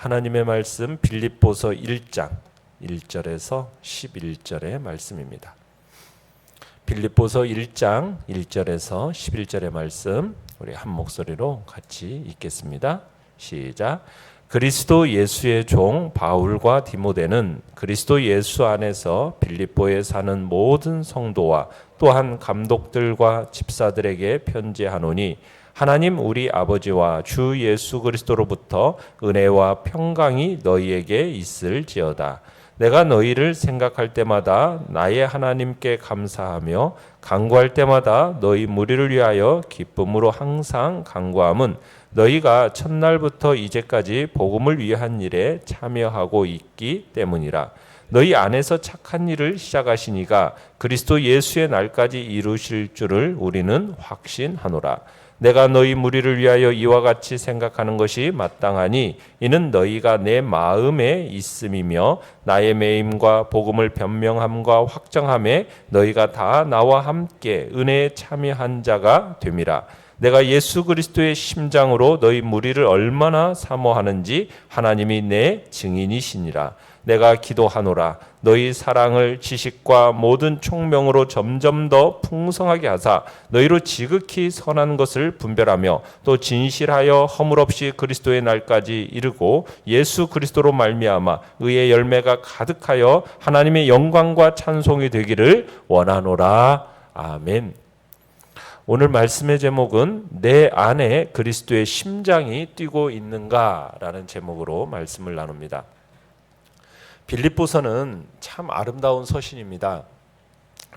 하나님의 말씀 빌립보서 1장 1절에서 11절의 말씀입니다. 빌립보서 1장 1절에서 11절의 말씀 우리 한 목소리로 같이 읽겠습니다. 시작. 그리스도 예수의 종 바울과 디모데는 그리스도 예수 안에서 빌립보에 사는 모든 성도와 또한 감독들과 집사들에게 편지하노니 하나님 우리 아버지와 주 예수 그리스도로부터 은혜와 평강이 너희에게 있을지어다. 내가 너희를 생각할 때마다 나의 하나님께 감사하며 간구할 때마다 너희 무리를 위하여 기쁨으로 항상 간구함은 너희가 첫날부터 이제까지 복음을 위한 일에 참여하고 있기 때문이라. 너희 안에서 착한 일을 시작하시니가 그리스도 예수의 날까지 이루실 줄을 우리는 확신하노라. 내가 너희 무리를 위하여 이와 같이 생각하는 것이 마땅하니 이는 너희가 내 마음에 있음이며 나의 매임과 복음을 변명함과 확정함에 너희가 다 나와 함께 은혜에 참여한 자가 됨이라. 내가 예수 그리스도의 심장으로 너희 무리를 얼마나 사모하는지 하나님이 내 증인이시니라. 내가 기도하노라. 너희 사랑을 지식과 모든 총명으로 점점 더 풍성하게 하사 너희로 지극히 선한 것을 분별하며 또 진실하여 허물 없이 그리스도의 날까지 이르고 예수 그리스도로 말미암아 의의 열매가 가득하여 하나님의 영광과 찬송이 되기를 원하노라. 아멘. 오늘 말씀의 제목은 내 안에 그리스도의 심장이 뛰고 있는가라는 제목으로 말씀을 나눕니다. 빌립보서는 참 아름다운 서신입니다.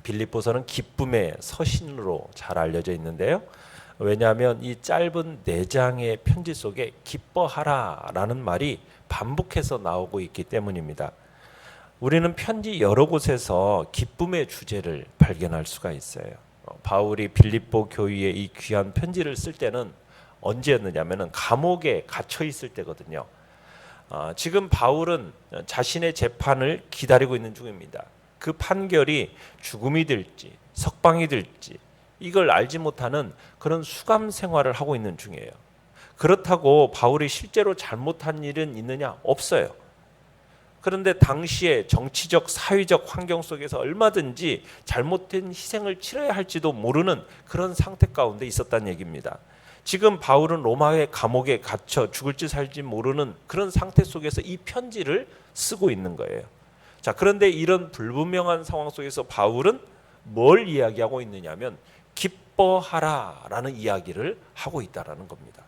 빌립보서는 기쁨의 서신으로 잘 알려져 있는데요. 왜냐하면 이 짧은 4장의 편지 속에 기뻐하라라는 말이 반복해서 나오고 있기 때문입니다. 우리는 편지 여러 곳에서 기쁨의 주제를 발견할 수가 있어요. 바울이 빌립보 교회에 이 귀한 편지를 쓸 때는 언제였느냐면 감옥에 갇혀 있을 때거든요. 지금 바울은 자신의 재판을 기다리고 있는 중입니다. 그 판결이 죽음이 될지 석방이 될지 이걸 알지 못하는 그런 수감 생활을 하고 있는 중이에요. 그렇다고 바울이 실제로 잘못한 일은 있느냐? 없어요. 그런데 당시에 정치적 사회적 환경 속에서 얼마든지 잘못된 희생을 치러야 할지도 모르는 그런 상태 가운데 있었다는 얘기입니다. 지금 바울은 로마의 감옥에 갇혀 죽을지 살지 모르는 그런 상태 속에서 이 편지를 쓰고 있는 거예요. 자, 그런데 이런 불분명한 상황 속에서 바울은 뭘 이야기하고 있느냐면 기뻐하라라는 이야기를 하고 있다라는 겁니다.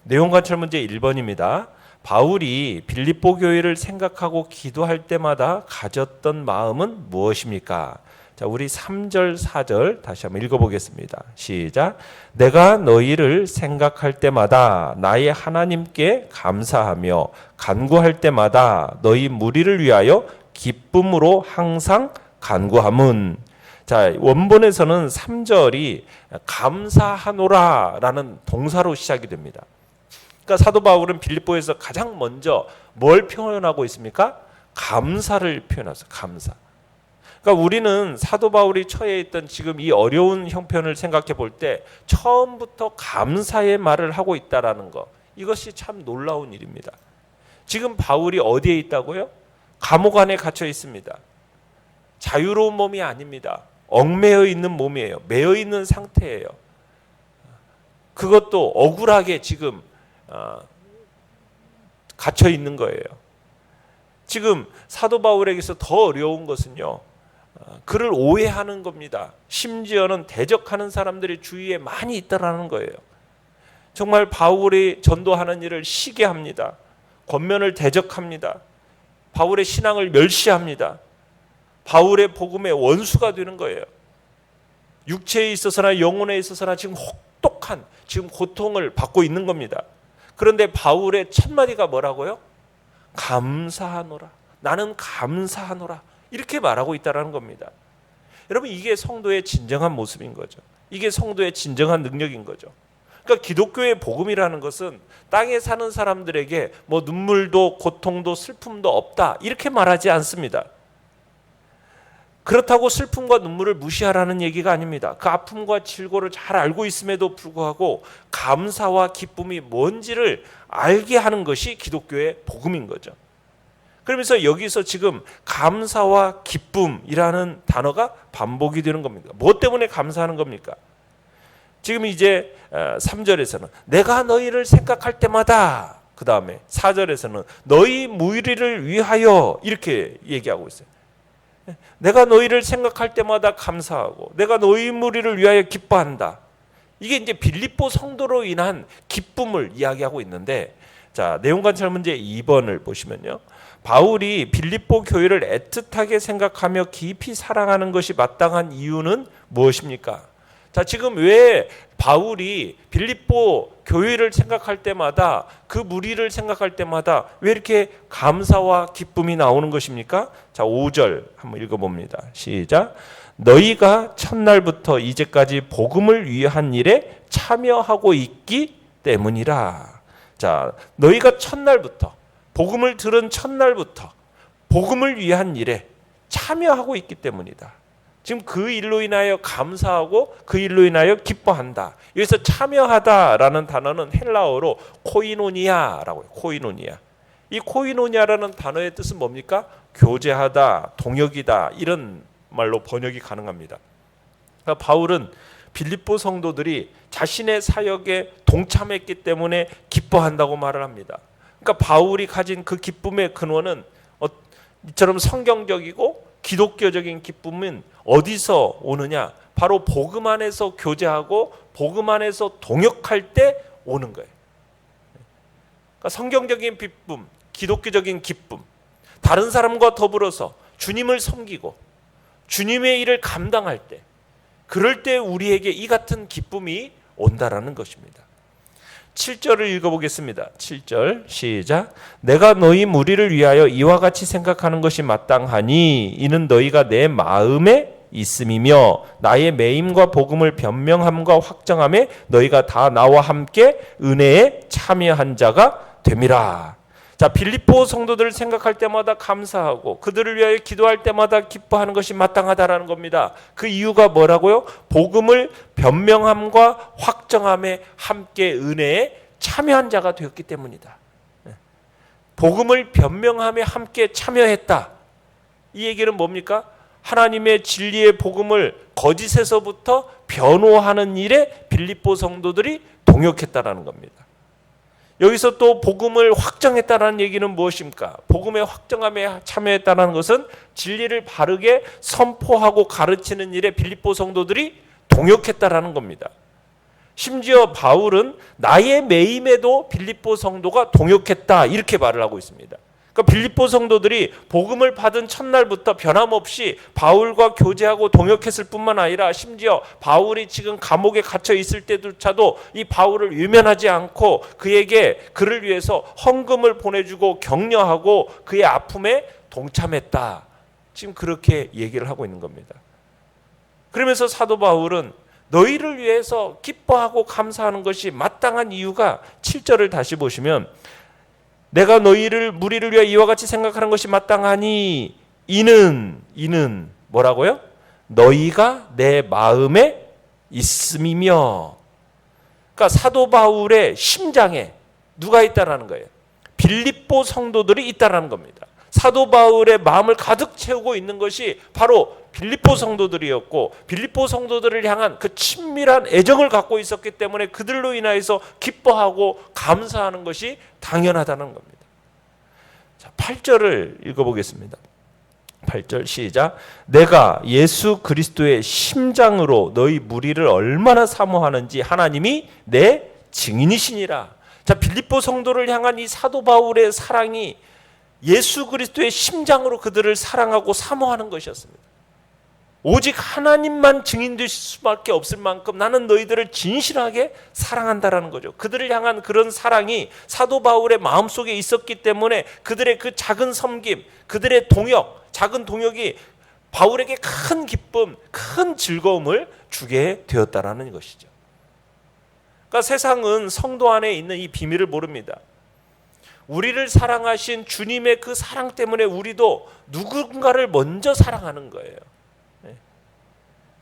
내용 관찰 문제 1번입니다. 바울이 빌립보 교회를 생각하고 기도할 때마다 가졌던 마음은 무엇입니까? 자, 우리 3절, 4절 다시 한번 읽어보겠습니다. 시작. 내가 너희를 생각할 때마다 나의 하나님께 감사하며 간구할 때마다 너희 무리를 위하여 기쁨으로 항상 간구함은. 자, 원본에서는 3절이 감사하노라라는 동사로 시작이 됩니다. 그러니까 사도 바울은 빌립보에서 가장 먼저 뭘 표현하고 있습니까? 감사를 표현하세요. 감사. 그러니까 우리는 사도 바울이 처해 있던 지금 이 어려운 형편을 생각해 볼 때 처음부터 감사의 말을 하고 있다라는 거, 이것이 참 놀라운 일입니다. 지금 바울이 어디에 있다고요? 감옥 안에 갇혀 있습니다. 자유로운 몸이 아닙니다. 얽매여 있는 몸이에요. 매여 있는 상태예요. 그것도 억울하게 지금 갇혀 있는 거예요. 지금 사도 바울에게서 더 어려운 것은요, 그를 오해하는 겁니다. 심지어는 대적하는 사람들이 주위에 많이 있다라는 거예요. 정말 바울이 전도하는 일을 시기합니다. 권면을 대적합니다. 바울의 신앙을 멸시합니다. 바울의 복음의 원수가 되는 거예요. 육체에 있어서나 영혼에 있어서나 지금 혹독한 지금 고통을 받고 있는 겁니다. 그런데 바울의 첫 마디가 뭐라고요? 감사하노라. 나는 감사하노라. 이렇게 말하고 있다는 겁니다. 여러분, 이게 성도의 진정한 모습인 거죠. 이게 성도의 진정한 능력인 거죠. 그러니까 기독교의 복음이라는 것은 땅에 사는 사람들에게 뭐 눈물도 고통도 슬픔도 없다 이렇게 말하지 않습니다. 그렇다고 슬픔과 눈물을 무시하라는 얘기가 아닙니다. 그 아픔과 질고를 잘 알고 있음에도 불구하고 감사와 기쁨이 뭔지를 알게 하는 것이 기독교의 복음인 거죠. 그러면서 여기서 지금 감사와 기쁨이라는 단어가 반복이 되는 겁니다. 뭐 때문에 감사하는 겁니까? 지금 이제 3절에서는 내가 너희를 생각할 때마다, 그 다음에 4절에서는 너희 무리를 위하여 이렇게 얘기하고 있어요. 내가 너희를 생각할 때마다 감사하고 내가 너희 무리를 위하여 기뻐한다. 이게 이제 빌립보 성도로 인한 기쁨을 이야기하고 있는데, 자, 내용 관찰 문제 2번을 보시면요. 바울이 빌립보 교회를 애틋하게 생각하며 깊이 사랑하는 것이 마땅한 이유는 무엇입니까? 자, 지금 왜 바울이 빌립보 교회를 생각할 때마다, 그 무리를 생각할 때마다 왜 이렇게 감사와 기쁨이 나오는 것입니까? 자, 5절 한번 읽어봅니다. 시작. 너희가 첫날부터 이제까지 복음을 위한 일에 참여하고 있기 때문이라. 자, 너희가 첫날부터, 복음을 들은 첫날부터 복음을 위한 일에 참여하고 있기 때문이다. 지금 그 일로 인하여 감사하고 그 일로 인하여 기뻐한다. 여기서 참여하다라는 단어는 헬라어로 코이노니아라고 해요. 코이노니아. 이 코이노니아라는 단어의 뜻은 뭡니까? 교제하다, 동역이다, 이런 말로 번역이 가능합니다. 그러니까 바울은 빌립보 성도들이 자신의 사역에 동참했기 때문에 기뻐한다고 말을 합니다. 그러니까 바울이 가진 그 기쁨의 근원은 이처럼 성경적이고 기독교적인 기쁨은 어디서 오느냐? 바로 복음 안에서 교제하고 복음 안에서 동역할 때 오는 거예요. 그러니까 성경적인 기쁨, 기독교적인 기쁨, 다른 사람과 더불어서 주님을 섬기고 주님의 일을 감당할 때, 그럴 때 우리에게 이 같은 기쁨이 온다라는 것입니다. 7절을 읽어보겠습니다. 7절 시작. 내가 너희 무리를 위하여 이와 같이 생각하는 것이 마땅하니 이는 너희가 내 마음에 있음이며 나의 매임과 복음을 변명함과 확정함에 너희가 다 나와 함께 은혜에 참여한 자가 됨이라. 자, 빌립보 성도들을 생각할 때마다 감사하고 그들을 위하여 기도할 때마다 기뻐하는 것이 마땅하다라는 겁니다. 그 이유가 뭐라고요? 복음을 변명함과 확정함에 함께 은혜에 참여한 자가 되었기 때문이다. 복음을 변명함에 함께 참여했다. 이 얘기는 뭡니까? 하나님의 진리의 복음을 거짓에서부터 변호하는 일에 빌립보 성도들이 동역했다라는 겁니다. 여기서 또 복음을 확정했다는 얘기는 무엇입니까? 복음의 확정함에 참여했다는 것은 진리를 바르게 선포하고 가르치는 일에 빌립보 성도들이 동역했다는 겁니다. 심지어 바울은 나의 매임에도 빌립보 성도가 동역했다, 이렇게 말을 하고 있습니다. 그러니까 빌립보 성도들이 복음을 받은 첫날부터 변함없이 바울과 교제하고 동역했을 뿐만 아니라 심지어 바울이 지금 감옥에 갇혀 있을 때조차도 이 바울을 외면하지 않고 그에게 그를 위해서 헌금을 보내주고 격려하고 그의 아픔에 동참했다. 지금 그렇게 얘기를 하고 있는 겁니다. 그러면서 사도 바울은 너희를 위해서 기뻐하고 감사하는 것이 마땅한 이유가 7절을 다시 보시면 내가 너희를 무리를 위하여 이와 같이 생각하는 것이 마땅하니 이는 뭐라고요? 너희가 내 마음에 있음이며. 그러니까 사도 바울의 심장에 누가 있다라는 거예요? 빌립보 성도들이 있다라는 겁니다. 사도 바울의 마음을 가득 채우고 있는 것이 바로 빌립보 성도들이었고, 빌립보 성도들을 향한 그 친밀한 애정을 갖고 있었기 때문에 그들로 인하여서 기뻐하고 감사하는 것이 당연하다는 겁니다. 자, 8절을 읽어보겠습니다. 8절 시작. 내가 예수 그리스도의 심장으로 너희 무리를 얼마나 사모하는지 하나님이 내 증인이시니라. 자, 빌립보 성도를 향한 이 사도 바울의 사랑이 예수 그리스도의 심장으로 그들을 사랑하고 사모하는 것이었습니다. 오직 하나님만 증인되실 수밖에 없을 만큼 나는 너희들을 진실하게 사랑한다라는 거죠. 그들을 향한 그런 사랑이 사도 바울의 마음속에 있었기 때문에 그들의 그 작은 섬김, 그들의 동역, 작은 동역이 바울에게 큰 기쁨, 큰 즐거움을 주게 되었다라는 것이죠. 그러니까 세상은 성도 안에 있는 이 비밀을 모릅니다. 우리를 사랑하신 주님의 그 사랑 때문에 우리도 누군가를 먼저 사랑하는 거예요.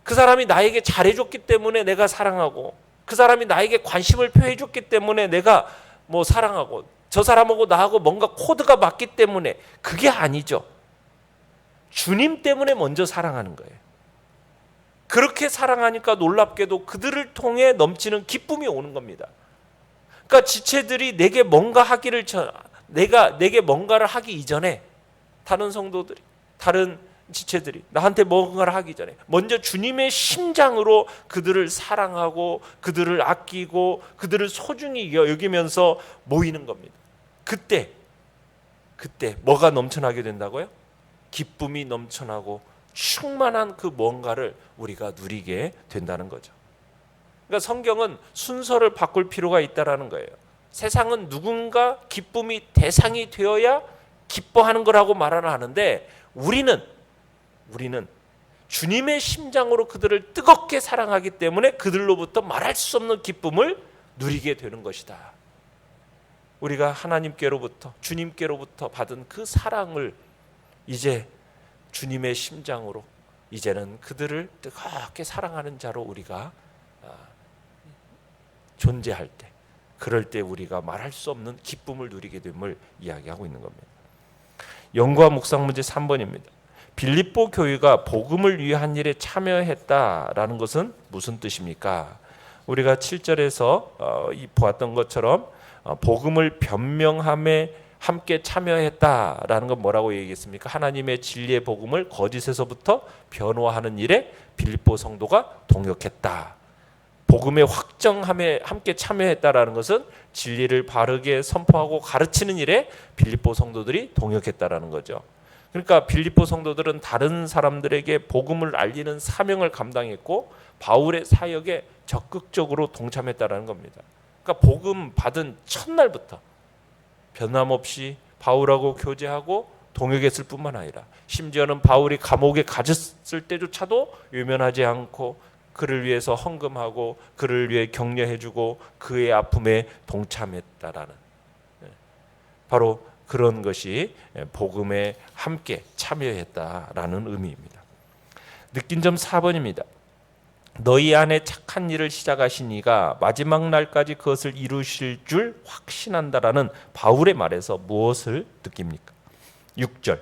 그 사람이 나에게 잘해줬기 때문에 내가 사랑하고, 그 사람이 나에게 관심을 표해줬기 때문에 내가 뭐 사랑하고, 저 사람하고 나하고 뭔가 코드가 맞기 때문에, 그게 아니죠. 주님 때문에 먼저 사랑하는 거예요. 그렇게 사랑하니까 놀랍게도 그들을 통해 넘치는 기쁨이 오는 겁니다. 그러니까 지체들이 내게 뭔가 하기를 내게 뭔가를 하기 이전에, 다른 성도들이, 다른 지체들이 나한테 뭔가를 하기 전에 먼저 주님의 심장으로 그들을 사랑하고 그들을 아끼고 그들을 소중히 여기면서 모이는 겁니다. 그때 뭐가 넘쳐나게 된다고요? 기쁨이 넘쳐나고 충만한 그 뭔가를 우리가 누리게 된다는 거죠. 그러니까 성경은 순서를 바꿀 필요가 있다라는 거예요. 세상은 누군가 기쁨이 대상이 되어야 기뻐하는 거라고 말을 하는데, 우리는 주님의 심장으로 그들을 뜨겁게 사랑하기 때문에 그들로부터 말할 수 없는 기쁨을 누리게 되는 것이다. 우리가 하나님께로부터, 주님께로부터 받은 그 사랑을 이제 주님의 심장으로, 이제는 그들을 뜨겁게 사랑하는 자로 우리가 존재할 때, 그럴 때 우리가 말할 수 없는 기쁨을 누리게 됨을 이야기하고 있는 겁니다. 연구와 묵상 문제 3번입니다. 빌립보 교회가 복음을 위한 일에 참여했다라는 것은 무슨 뜻입니까? 우리가 7절에서 보았던 것처럼 복음을 변명함에 함께 참여했다라는 건 뭐라고 얘기했습니까? 하나님의 진리의 복음을 거짓에서부터 변호하는 일에 빌립보 성도가 동역했다. 복음의 확정함에 함께 참여했다라는 것은 진리를 바르게 선포하고 가르치는 일에 빌립보 성도들이 동역했다라는 거죠. 그러니까 빌립보 성도들은 다른 사람들에게 복음을 알리는 사명을 감당했고 바울의 사역에 적극적으로 동참했다라는 겁니다. 그러니까 복음 받은 첫날부터 변함없이 바울하고 교제하고 동역했을 뿐만 아니라, 심지어는 바울이 감옥에 갇혔을 때조차도 외면하지 않고 그를 위해서 헌금하고 그를 위해 격려해주고 그의 아픔에 동참했다라는, 바로 그런 것이 복음에 함께 참여했다라는 의미입니다. 느낀 점 4번입니다. 너희 안에 착한 일을 시작하신 이가 마지막 날까지 그것을 이루실 줄 확신한다라는 바울의 말에서 무엇을 느낍니까? 6절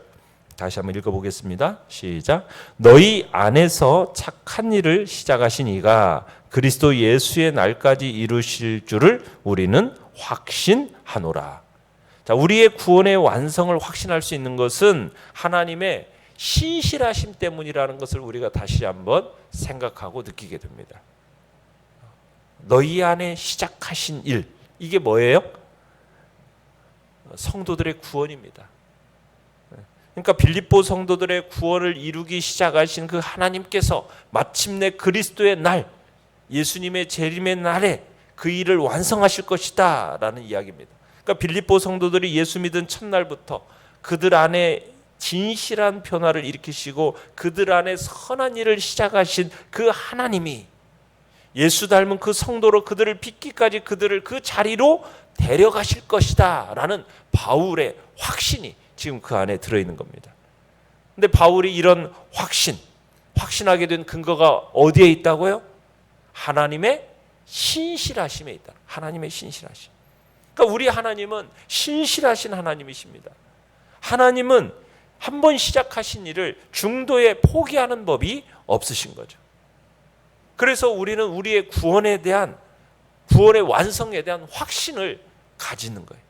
다시 한번 읽어보겠습니다. 시작. 너희 안에서 착한 일을 시작하신 이가 그리스도 예수의 날까지 이루실 줄을 우리는 확신하노라. 자, 우리의 구원의 완성을 확신할 수 있는 것은 하나님의 신실하심 때문이라는 것을 우리가 다시 한번 생각하고 느끼게 됩니다. 너희 안에 시작하신 일, 이게 뭐예요? 성도들의 구원입니다. 그러니까 빌립보 성도들의 구원을 이루기 시작하신 그 하나님께서 마침내 그리스도의 날, 예수님의 재림의 날에 그 일을 완성하실 것이다 라는 이야기입니다. 그러니까 빌립보 성도들이 예수 믿은 첫날부터 그들 안에 진실한 변화를 일으키시고 그들 안에 선한 일을 시작하신 그 하나님이 예수 닮은 그 성도로 그들을 빚기까지 그들을 그 자리로 데려가실 것이다 라는 바울의 확신이 지금 그 안에 들어있는 겁니다. 근데 바울이 이런 확신하게 된 근거가 어디에 있다고요? 하나님의 신실하심에 있다. 하나님의 신실하심. 그러니까 우리 하나님은 신실하신 하나님이십니다. 하나님은 한 번 시작하신 일을 중도에 포기하는 법이 없으신 거죠. 그래서 우리는 우리의 구원의 완성에 대한 확신을 가지는 거예요.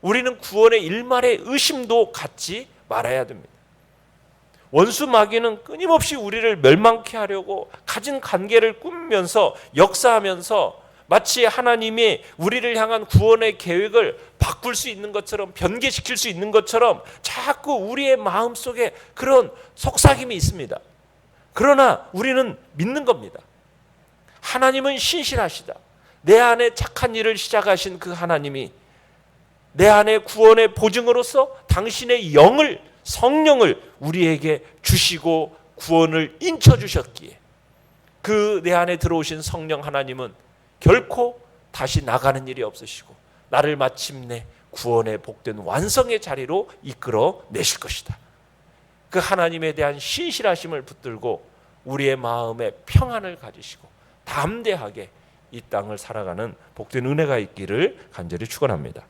우리는 구원의 일말의 의심도 갖지 말아야 됩니다. 원수 마귀는 끊임없이 우리를 멸망케 하려고 가진 관계를 꾸미면서 역사하면서 마치 하나님이 우리를 향한 구원의 계획을 바꿀 수 있는 것처럼, 변개시킬 수 있는 것처럼 자꾸 우리의 마음속에 그런 속삭임이 있습니다. 그러나 우리는 믿는 겁니다. 하나님은 신실하시다. 내 안에 착한 일을 시작하신 그 하나님이 내 안에 구원의 보증으로서 당신의 성령을 우리에게 주시고 구원을 인쳐주셨기에 그 내 안에 들어오신 성령 하나님은 결코 다시 나가는 일이 없으시고 나를 마침내 구원의 복된 완성의 자리로 이끌어 내실 것이다. 그 하나님에 대한 신실하심을 붙들고 우리의 마음에 평안을 가지시고 담대하게 이 땅을 살아가는 복된 은혜가 있기를 간절히 축원합니다.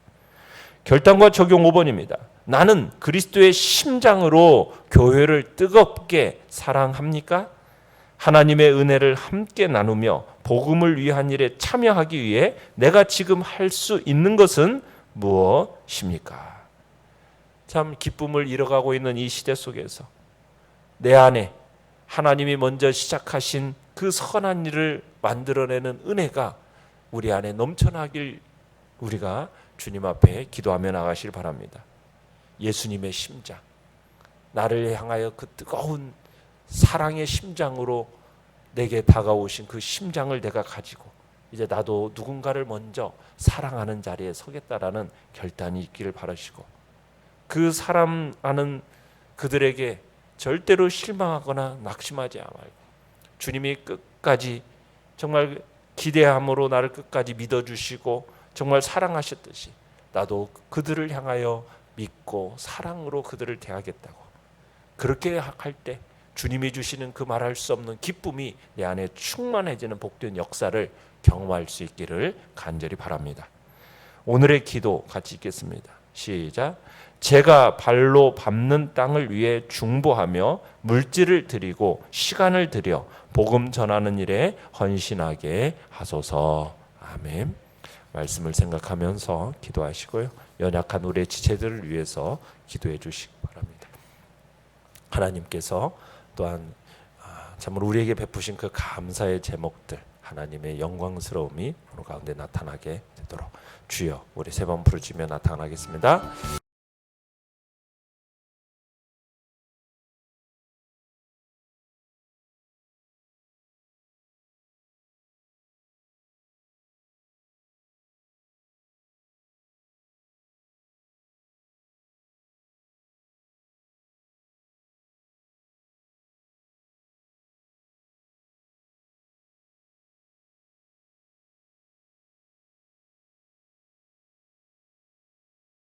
결단과 적용 5번입니다. 나는 그리스도의 심장으로 교회를 뜨겁게 사랑합니까? 하나님의 은혜를 함께 나누며 복음을 위한 일에 참여하기 위해 내가 지금 할 수 있는 것은 무엇입니까? 참 기쁨을 잃어가고 있는 이 시대 속에서 내 안에 하나님이 먼저 시작하신 그 선한 일을 만들어내는 은혜가 우리 안에 넘쳐나길 우리가 주님 앞에 기도하며 나가길 바랍니다. 예수님의 심장, 나를 향하여 그 뜨거운 사랑의 심장으로 내게 다가오신 그 심장을 내가 가지고 이제 나도 누군가를 먼저 사랑하는 자리에 서겠다라는 결단이 있기를 바라시고, 그 사랑하는 그들에게 절대로 실망하거나 낙심하지 말고 주님이 끝까지 정말 기대함으로 나를 끝까지 믿어주시고 정말 사랑하셨듯이 나도 그들을 향하여 믿고 사랑으로 그들을 대하겠다고, 그렇게 할 때 주님이 주시는 그 말할 수 없는 기쁨이 내 안에 충만해지는 복된 역사를 경험할 수 있기를 간절히 바랍니다. 오늘의 기도 같이 읽겠습니다. 시작. 제가 발로 밟는 땅을 위해 중보하며 물질을 드리고 시간을 들여 복음 전하는 일에 헌신하게 하소서. 아멘. 말씀을 생각하면서 기도하시고요. 연약한 우리의 지체들을 위해서 기도해 주시기 바랍니다. 하나님께서 또한 참으로 우리에게 베푸신 그 감사의 제목들, 하나님의 영광스러움이 오늘 가운데 나타나게 되도록 주여, 우리 세 번 부르짖으며 나타나겠습니다.